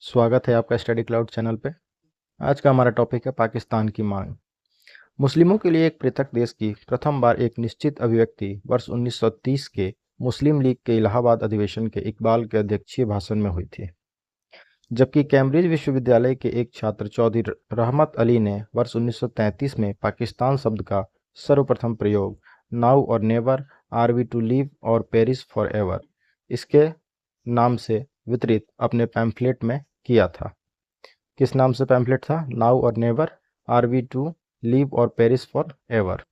स्वागत है आपका स्टडी क्लाउड चैनल पे। आज का हमारा टॉपिक है पाकिस्तान की मांग। मुस्लिमों के लिए एक पृथक देश की प्रथम बार एक निश्चित अभिव्यक्ति वर्ष 1930 के मुस्लिम लीग के इलाहाबाद अधिवेशन के इकबाल के अध्यक्षीय भाषण में हुई थी, जबकि कैम्ब्रिज विश्वविद्यालय के एक छात्र चौधरी रहमत अली ने वर्ष 1933 में पाकिस्तान शब्द का सर्वप्रथम प्रयोग now or never, are we to leave और पेरिस फॉर एवर इसके नाम से वितरित अपने पैम्फलेट में किया था। किस नाम से पैम्फलेट था? Now or never, are we to leave और Paris for ever.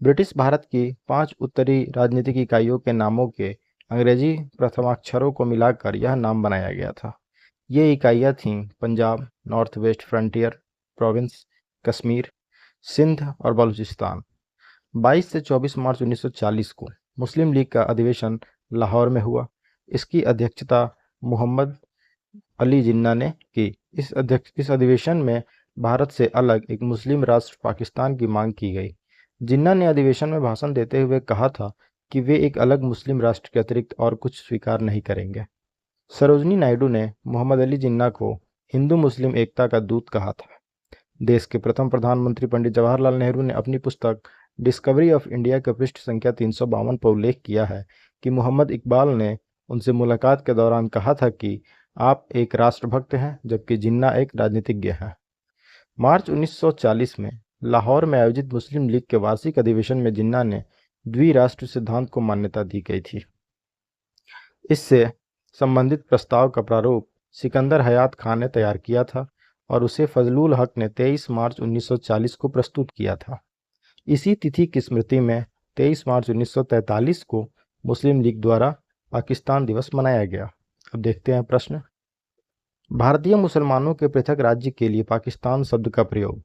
British Bharat की 5 उत्तरी राजनीतिक इकाइयों के नामों के अंग्रेजी प्रथमाक्षरों को मिलाकर यह नाम बनाया गया था। ये इकाइयाँ थीं Punjab, north west frontier province, Kashmir, Sindh और बलूचिस्तान। 22 से 24 मार्च 1940 को मुस्लिम लीग का अधिवेशन लाहौर में हुआ। इसकी अध्यक्षता मोहम्मद अली जिन्ना ने की। इस अधिवेशन में भारत से अलग एक मुस्लिम राष्ट्र पाकिस्तान की मांग की गई। जिन्ना ने अधिवेशन में भाषण देते हुए कहा था कि वे एक अलग मुस्लिम राष्ट्र के अतिरिक्त और कुछ स्वीकार नहीं करेंगे। सरोजनी नायडू ने मोहम्मद अली जिन्ना को हिंदू मुस्लिम एकता का दूत कहा था। देश के प्रथम प्रधानमंत्री पंडित जवाहरलाल नेहरू ने अपनी पुस्तक डिस्कवरी ऑफ इंडिया के पृष्ठ संख्या 352 पर उल्लेख किया है कि मोहम्मद इकबाल ने उनसे मुलाकात के दौरान कहा था कि आप एक राष्ट्रभक्त हैं, जबकि जिन्ना एक राजनीतिज्ञ हैं। मार्च 1940 में लाहौर में आयोजित मुस्लिम लीग के वार्षिक अधिवेशन में जिन्ना ने द्विराष्ट्र सिद्धांत को मान्यता दी गई थी। इससे संबंधित प्रस्ताव का प्रारूप सिकंदर हयात खान ने तैयार किया था और उसे फजलुल हक ने 23 मार्च 1940 को प्रस्तुत किया था। इसी तिथि की स्मृति में 23 मार्च 1943 को मुस्लिम लीग द्वारा पाकिस्तान दिवस मनाया गया। अब देखते हैं प्रश्न। भारतीय मुसलमानों के पृथक राज्य के लिए पाकिस्तान शब्द का प्रयोग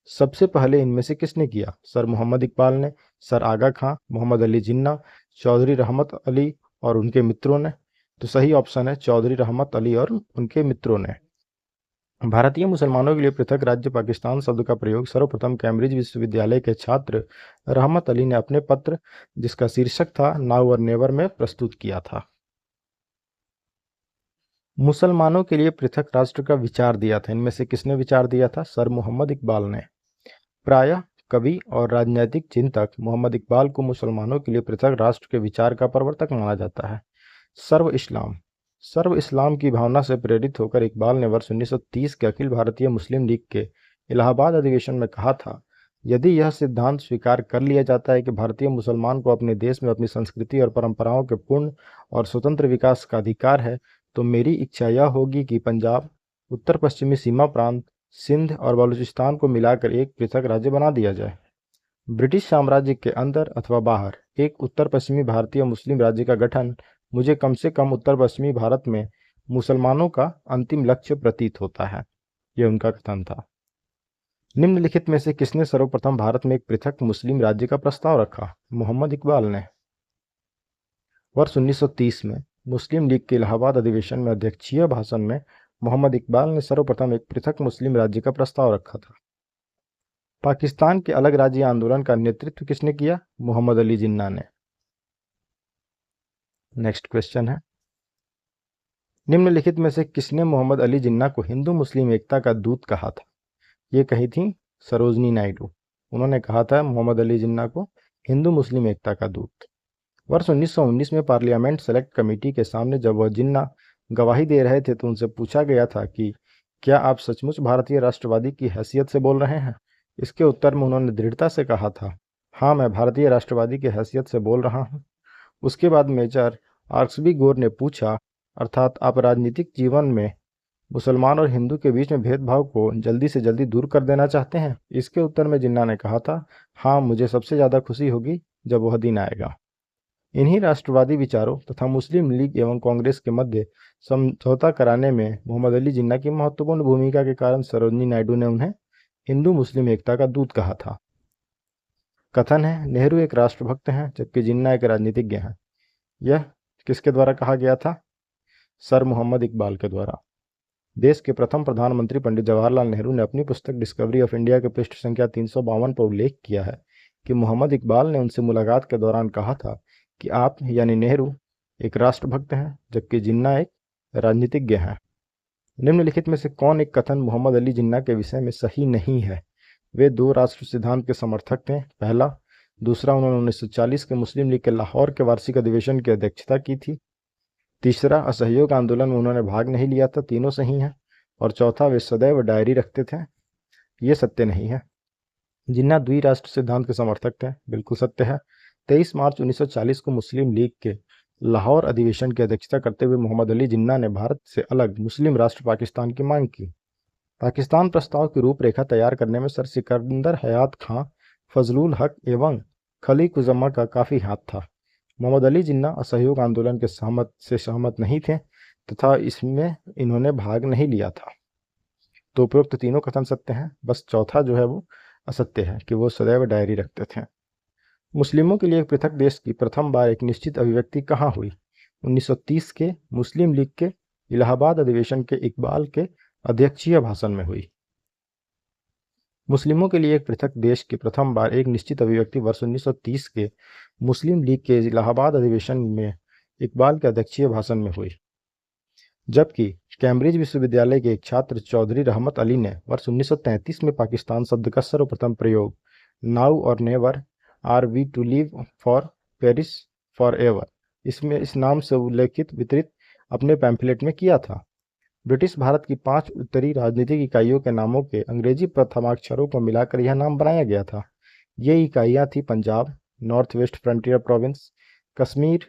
सबसे पहले इनमें से किसने किया? सर मोहम्मद इकबाल ने, सर आगा खां, मोहम्मद अली जिन्ना, चौधरी रहमत अली और उनके मित्रों ने। तो सही ऑप्शन है चौधरी रहमत अली और उनके मित्रों ने। भारतीय मुसलमानों के लिए पृथक राज्य पाकिस्तान शब्द का प्रयोग सर्वप्रथम कैम्ब्रिज विश्वविद्यालय के छात्र रहमत अली ने अपने पत्र, जिसका शीर्षक था नाउ और नेवर, में प्रस्तुत किया था। मुसलमानों के लिए पृथक राष्ट्र का विचार दिया था, इनमें से किसने विचार दिया था? सर मोहम्मद इकबाल ने। प्रायः कवि और राजनैतिक चिंतक मोहम्मद इकबाल को मुसलमानों के लिए पृथक राष्ट्र के विचार का प्रवर्तक माना जाता है। सर्व इस्लाम की भावना से प्रेरित होकर इकबाल ने वर्ष 1930 के अखिल भारतीय मुस्लिम लीग के इलाहाबाद अधिवेशन में कहा था, यदि यह सिद्धांत स्वीकार कर लिया जाता है कि भारतीय मुसलमान को अपने देश में अपनी संस्कृति और परंपराओं के पूर्ण और स्वतंत्र विकास का अधिकार है, तो मेरी इच्छा यह होगी कि पंजाब, उत्तर पश्चिमी सीमा प्रांत, सिंध और बलूचिस्तान को मिलाकर एक पृथक राज्य बना दिया जाए। ब्रिटिश साम्राज्य के अंदर अथवा बाहर एक उत्तर पश्चिमी भारतीय मुस्लिम राज्य का गठन मुझे कम से कम उत्तर पश्चिमी भारत में मुसलमानों का अंतिम लक्ष्य प्रतीत होता है। यह उनका कथन था। निम्नलिखित में से किसने सर्वप्रथम भारत में एक पृथक मुस्लिम राज्य का प्रस्ताव रखा? मोहम्मद इकबाल ने। वर्ष 1930 में मुस्लिम लीग के इलाहाबाद अधिवेशन में अध्यक्षीय भाषण में मोहम्मद इकबाल ने सर्वप्रथम एक पृथक मुस्लिम राज्य का प्रस्ताव रखा था। पाकिस्तान के अलग राज्य आंदोलन का नेतृत्व किसने किया? मोहम्मद अली जिन्ना ने। नेक्स्ट क्वेश्चन है, निम्नलिखित में से किसने मोहम्मद अली जिन्ना को हिंदू मुस्लिम एकता का दूत कहा था? ये कही थी सरोजनी नायडू। उन्होंने कहा था मोहम्मद अली जिन्ना को हिंदू मुस्लिम एकता का दूत। वर्ष 1919 में पार्लियामेंट सेलेक्ट कमेटी के सामने जब वह जिन्ना गवाही दे रहे थे तो उनसे पूछा गया था कि क्या आप सचमुच भारतीय राष्ट्रवादी की हैसियत से बोल रहे हैं? इसके उत्तर में उन्होंने दृढ़ता से कहा था, हाँ, मैं भारतीय राष्ट्रवादी की हैसियत से बोल रहा हूँ। उसके बाद मेजर आर्क्सबी गोर ने पूछा, अर्थात आप राजनीतिक जीवन में मुसलमान और हिंदू के बीच में भेदभाव को जल्दी से जल्दी दूर कर देना चाहते हैं? इसके उत्तर में जिन्ना ने कहा था, हाँ, मुझे सबसे ज़्यादा खुशी होगी जब वह दिन आएगा। इन्हीं राष्ट्रवादी विचारों तथा मुस्लिम लीग एवं कांग्रेस के मध्य समझौता कराने में मोहम्मद अली जिन्ना की महत्वपूर्ण भूमिका के कारण सरोजनी नायडू ने उन्हें हिंदू मुस्लिम एकता का दूत कहा था। कथन है, नेहरू एक राष्ट्रभक्त हैं जबकि जिन्ना एक राजनीतिज्ञ हैं। यह किसके द्वारा कहा गया था? सर मोहम्मद इकबाल के द्वारा। देश के प्रथम प्रधानमंत्री पंडित जवाहरलाल नेहरू ने अपनी पुस्तक डिस्कवरी ऑफ इंडिया के पृष्ठ संख्या 352 पर उल्लेख किया है कि मोहम्मद इकबाल ने उनसे मुलाकात के दौरान कहा था कि आप यानी नेहरू एक राष्ट्रभक्त हैं जबकि जिन्ना एक राजनीतिज्ञ हैं। निम्नलिखित में से कौन एक कथन मोहम्मद अली जिन्ना के विषय में सही नहीं है? वे दो राष्ट्र सिद्धांत के समर्थक थे, पहला। दूसरा, उन्होंने 1940 के मुस्लिम लीग के लाहौर के वार्षिक अधिवेशन की अध्यक्षता की थी। तीसरा, असहयोग आंदोलन में उन्होंने भाग नहीं लिया था। तीनों सही हैं। और चौथा, वे सदैव डायरी रखते थे। ये सत्य नहीं है। जिन्ना द्विराष्ट्र सिद्धांत के समर्थक थे, बिल्कुल सत्य है। 23 मार्च 1940 को मुस्लिम लीग के लाहौर अधिवेशन की अध्यक्षता करते हुए मोहम्मद अली जिन्ना ने भारत से अलग मुस्लिम राष्ट्र पाकिस्तान की मांग की। पाकिस्तान प्रस्ताव की रूपरेखा तैयार करने में सर सिकंदर हयात खां, फजलुल हक एवं खलीक उज़्ज़मा का काफ़ी हाथ था। मोहम्मद अली जिन्ना असहयोग आंदोलन के सहमत नहीं थे तथा इसमें इन्होंने भाग नहीं लिया था। तो उपरोक्त तीनों कथन सत्य हैं, बस चौथा जो है वो असत्य है कि वो सदैव डायरी रखते थे। मुस्लिमों के लिए एक पृथक देश की प्रथम बार एक निश्चित अभिव्यक्ति कहाँ हुई? 1930 के मुस्लिम लीग के इलाहाबाद अधिवेशन के इकबाल के अध्यक्षीय भाषण में हुई। मुस्लिमों के लिए एक पृथक देश की प्रथम बार एक निश्चित अभिव्यक्ति वर्ष 1930 के मुस्लिम लीग के इलाहाबाद अधिवेशन में इकबाल के अध्यक्षीय भाषण में हुई, जबकि कैम्ब्रिज विश्वविद्यालय के एक छात्र चौधरी रहमत अली ने वर्ष 1933 में पाकिस्तान शब्द का सर्वप्रथम प्रयोग now or never are we to live for perish for ever इसमें इस नाम से उल्लेखित वितरित अपने पैम्फलेट में किया था। ब्रिटिश भारत की 5 उत्तरी राजनीतिक इकाइयों के नामों के अंग्रेजी प्रथमाक्षरों को मिलाकर यह नाम बनाया गया था। ये इकाइयाँ थी Punjab, north west frontier province, Kashmir,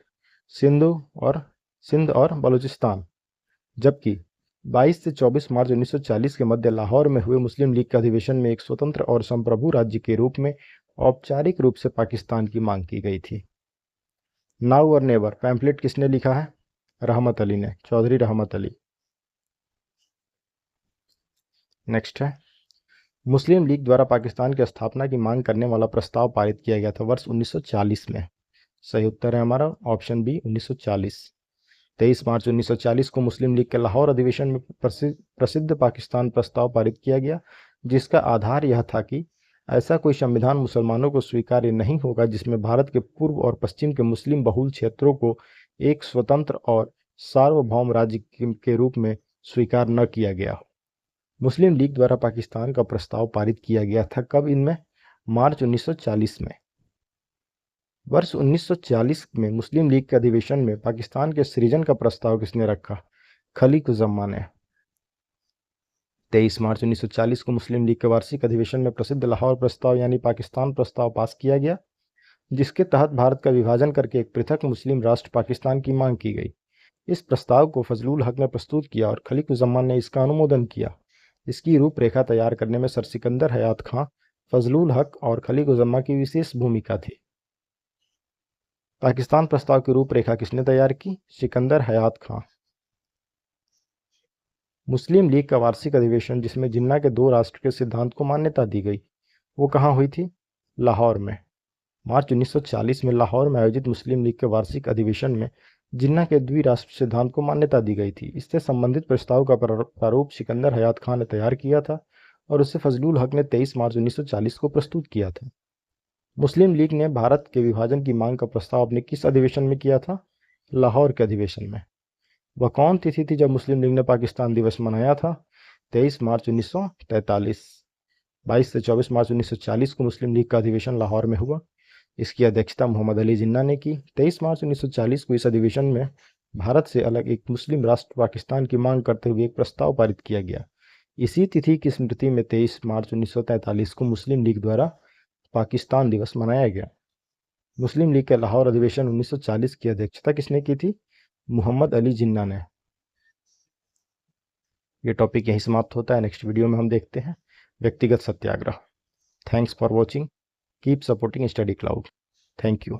Sindh और बलूचिस्तान। जबकि 22 से 24 मार्च 1940 के मध्य लाहौर में हुए मुस्लिम लीग के अधिवेशन में एक स्वतंत्र और संप्रभु राज्य के रूप में औपचारिक रूप से पाकिस्तान की मांग की गई थी। नाउ और नेवर पैम्फलेट किसने लिखा है? रहमत अली ने, चौधरी रहमत अली। नेक्स्ट है, मुस्लिम लीग द्वारा पाकिस्तान की स्थापना की मांग करने वाला प्रस्ताव पारित किया गया था वर्ष 1940 में। सही उत्तर है हमारा ऑप्शन बी, 1940। 23 मार्च 1940 को मुस्लिम लीग के लाहौर अधिवेशन में प्रसिद्ध पाकिस्तान प्रस्ताव पारित किया गया, जिसका आधार यह था कि ऐसा कोई संविधान मुसलमानों को स्वीकार्य नहीं होगा जिसमें भारत के पूर्व और पश्चिम के मुस्लिम बहुल क्षेत्रों को एक स्वतंत्र और सार्वभौम राज्य के रूप में स्वीकार न किया गया हो। मुस्लिम लीग द्वारा पाकिस्तान का प्रस्ताव पारित किया गया था कब? इनमें मार्च 1940 में। वर्ष 1940 में मुस्लिम लीग के अधिवेशन में पाकिस्तान के सृजन का प्रस्ताव किसने रखा? खलीक उज़्ज़मा ने। 23 मार्च 1940 को मुस्लिम लीग के वार्षिक अधिवेशन में प्रसिद्ध लाहौर प्रस्ताव यानी पाकिस्तान प्रस्ताव पास किया गया, जिसके तहत भारत का विभाजन करके एक पृथक मुस्लिम राष्ट्र पाकिस्तान की मांग की गई। इस प्रस्ताव को फजलुल हक ने प्रस्तुत किया और खलीक उज़्ज़मा ने इसका अनुमोदन किया। इसकी रूपरेखा तैयार करने में सर सिकंदर हयात खां, फजलुल हक और खलीक उज़्ज़मा की विशेष भूमिका थी। पाकिस्तान प्रस्ताव की रूपरेखा किसने तैयार की? सिकंदर हयात खां। मुस्लिम लीग का वार्षिक अधिवेशन जिसमें जिन्ना के दो राष्ट्र के सिद्धांत को मान्यता दी गई, वो कहाँ हुई थी? लाहौर में। मार्च 1940 में लाहौर में आयोजित मुस्लिम लीग के वार्षिक अधिवेशन में जिन्ना के द्विराष्ट्र सिद्धांत को मान्यता दी गई थी। इससे संबंधित प्रस्ताव का प्रारूप सिकंदर हयात खां ने तैयार किया था और उसे फजलुल हक ने 23 मार्च 1940 को प्रस्तुत किया था। मुस्लिम लीग ने भारत के विभाजन की मांग का प्रस्ताव अपने किस अधिवेशन में किया था? लाहौर के अधिवेशन में। वह कौन तिथि थी जब मुस्लिम लीग ने पाकिस्तान दिवस मनाया था? 23 मार्च 1943। 22 से 24 मार्च 1940 को मुस्लिम लीग का अधिवेशन लाहौर में हुआ। इसकी अध्यक्षता मोहम्मद अली जिन्ना ने की। 23 मार्च 1940 को इस अधिवेशन में भारत से अलग एक मुस्लिम राष्ट्र पाकिस्तान की मांग करते हुए एक प्रस्ताव पारित किया गया। इसी तिथि की स्मृति में 23 मार्च 1943 को मुस्लिम लीग द्वारा पाकिस्तान दिवस मनाया गया। मुस्लिम लीग के लाहौर अधिवेशन 1940 की अध्यक्षता किसने की थी? मोहम्मद अली जिन्ना ने। ये टॉपिक यहीं समाप्त होता है। नेक्स्ट वीडियो में हम देखते हैं व्यक्तिगत सत्याग्रह। Thanks for watching. Keep supporting study cloud. Thank you.